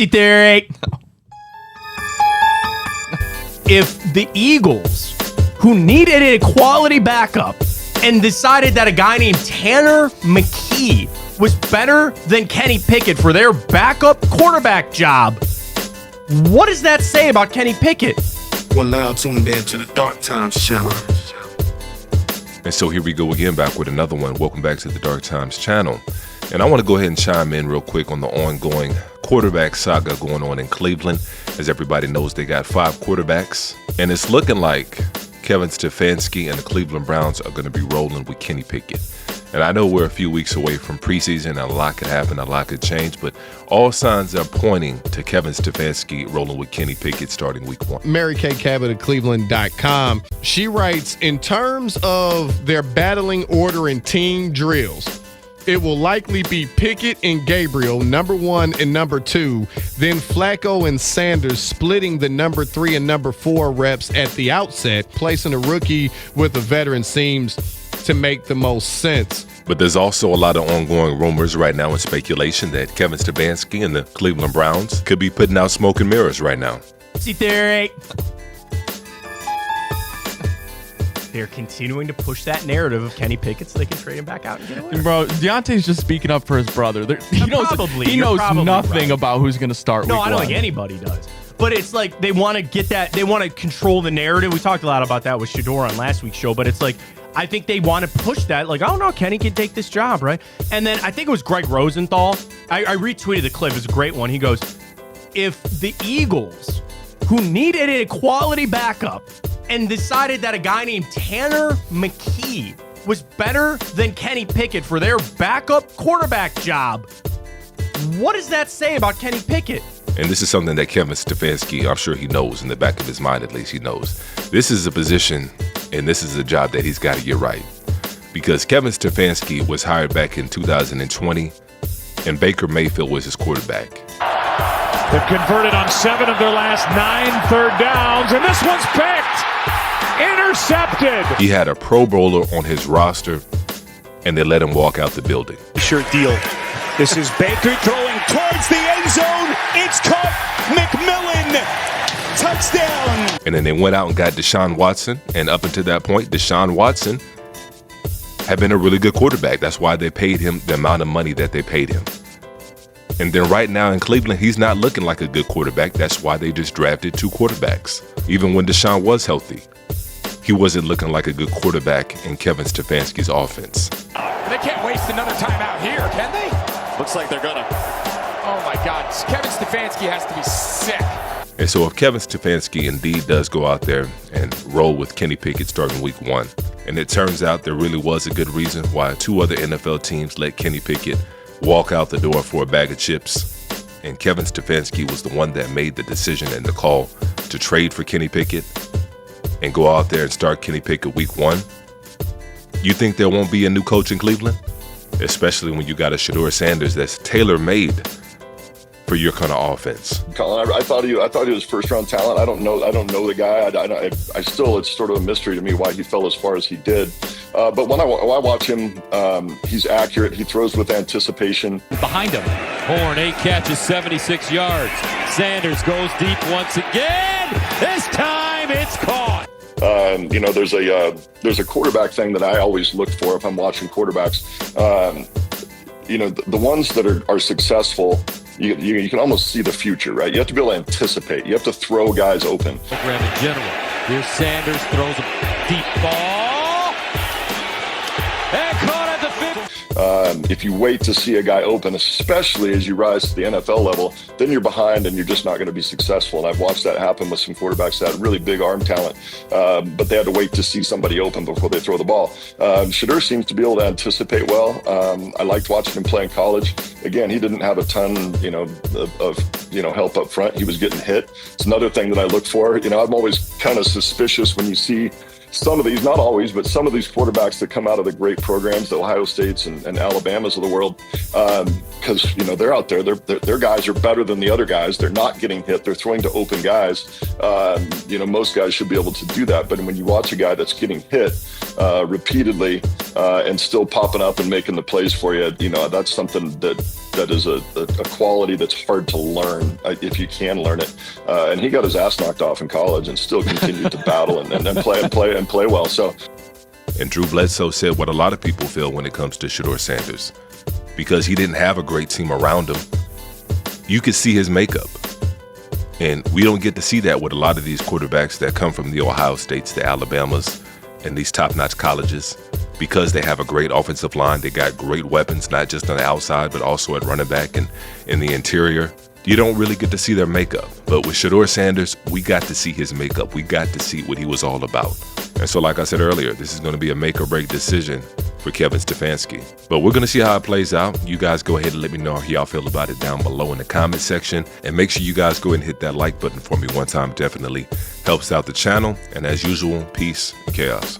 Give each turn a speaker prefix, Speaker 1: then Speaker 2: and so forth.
Speaker 1: theory. If the Eagles, who needed a quality backup and decided that a guy named Tanner McKee was better than Kenny Pickett for their backup quarterback job, what does that say about Kenny Pickett?
Speaker 2: Well, now tuned in to the Dark Times channel.
Speaker 3: And so here we go again, back with another one. Welcome back to the Dark Times channel. And I want to go ahead and chime in real quick on the ongoing quarterback saga going on in Cleveland. As everybody knows, they got 5 quarterbacks. And it's looking like Kevin Stefanski and the Cleveland Browns are going to be rolling with Kenny Pickett. And I know we're a few weeks away from preseason, and a lot could happen, a lot could change, but all signs are pointing to Kevin Stefanski rolling with Kenny Pickett starting week 1.
Speaker 4: Mary Kay Cabot at Cleveland.com. She writes, in terms of their battling order and team drills, it will likely be Pickett and Gabriel, number 1 and number 2, then Flacco and Sanders splitting the number 3 and number 4 reps at the outset. Placing a rookie with a veteran seems to make the most sense.
Speaker 3: But there's also a lot of ongoing rumors right now and speculation that Kevin Stefanski and the Cleveland Browns could be putting out smoke and mirrors right now.
Speaker 1: Theory. They're continuing to push that narrative of Kenny Pickett so they can trade him back out and get away.
Speaker 5: Bro, Deontay's just speaking up for his brother. He knows nothing about who's going to start week 1.
Speaker 1: No, I don't think anybody does. But it's like they want to get that. They want to control the narrative. We talked a lot about that with Shador on last week's show. But it's like, I think they want to push that. Like, oh, no, Kenny can take this job, right? And then I think it was Greg Rosenthal. I retweeted the clip. It's a great one. He goes, if the Eagles, who needed a quality backup and decided that a guy named Tanner McKee was better than Kenny Pickett for their backup quarterback job, what does that say about Kenny Pickett?
Speaker 3: And this is something that Kevin Stefanski, I'm sure he knows in the back of his mind, at least he knows. This is a position and this is a job that he's got to get right. Because Kevin Stefanski was hired back in 2020 and Baker Mayfield was his quarterback.
Speaker 6: They've converted on 7 of their last 9 third downs, and this one's picked. Intercepted.
Speaker 3: He had a Pro Bowler on his roster, and they let him walk out the building.
Speaker 6: Sure deal. This is Baker throwing towards the end zone. It's caught. McMillan. Touchdown.
Speaker 3: And then they went out and got Deshaun Watson, and up until that point, Deshaun Watson had been a really good quarterback. That's why they paid him the amount of money that they paid him. And then right now in Cleveland, he's not looking like a good quarterback. That's why they just drafted 2 quarterbacks. Even when Deshaun was healthy, he wasn't looking like a good quarterback in Kevin Stefanski's offense.
Speaker 7: They can't waste another time out here, can they?
Speaker 6: Looks like they're gonna.
Speaker 7: Oh my God, Kevin Stefanski has to be sick.
Speaker 3: And so if Kevin Stefanski indeed does go out there and roll with Kenny Pickett starting week 1, and it turns out there really was a good reason why 2 other NFL teams let Kenny Pickett walk out the door for a bag of chips, and Kevin Stefanski was the one that made the decision and the call to trade for Kenny Pickett and go out there and start Kenny Pickett week 1, you think there won't be a new coach in Cleveland? Especially when you got a Shador Sanders that's tailor-made for your kind of offense.
Speaker 8: Colin, I thought he was first-round talent. I don't know the guy. I still, it's sort of a mystery to me why he fell as far as he did. But when I watch him, he's accurate. He throws with anticipation.
Speaker 9: Behind him, Horn, 8 catches, 76 yards. Sanders goes deep once again. This time it's caught.
Speaker 8: There's a quarterback thing that I always look for if I'm watching quarterbacks. The ones that are successful, you can almost see the future, right? You have to be able to anticipate. You have to throw guys open.
Speaker 9: Program in general. Here's Sanders, throws a deep ball. And caught at the 50.
Speaker 8: If you wait to see a guy open, especially as you rise to the NFL level, then you're behind and you're just not going to be successful. And I've watched that happen with some quarterbacks that had really big arm talent, but they had to wait to see somebody open before they throw the ball. Shador seems to be able to anticipate well. I liked watching him play in college. Again, he didn't have a ton, of help up front. He was getting hit. It's another thing that I look for. I'm always kind of suspicious when you see some of these, not always, but some of these quarterbacks that come out of the great programs, the Ohio States and Alabamas of the world, because they're out there. Their guys are better than the other guys. They're not getting hit. They're throwing to open guys. Most guys should be able to do that. But when you watch a guy that's getting hit repeatedly and still popping up and making the plays for you, that's something that that is a quality that's hard to learn if you can learn it. And he got his ass knocked off in college and still continued to battle and play well. So.
Speaker 3: And Drew Bledsoe said what a lot of people feel when it comes to Shedeur Sanders. Because he didn't have a great team around him, you could see his makeup. And we don't get to see that with a lot of these quarterbacks that come from the Ohio States, the Alabamas, and these top-notch colleges. Because they have a great offensive line, they got great weapons, not just on the outside, but also at running back and in the interior. You don't really get to see their makeup. But with Shedeur Sanders, we got to see his makeup. We got to see what he was all about. And so, like I said earlier, this is going to be a make-or-break decision for Kevin Stefanski. But we're going to see how it plays out. You guys go ahead and let me know how y'all feel about it down below in the comment section. And make sure you guys go ahead and hit that like button for me one time. Definitely helps out the channel. And as usual, peace and chaos.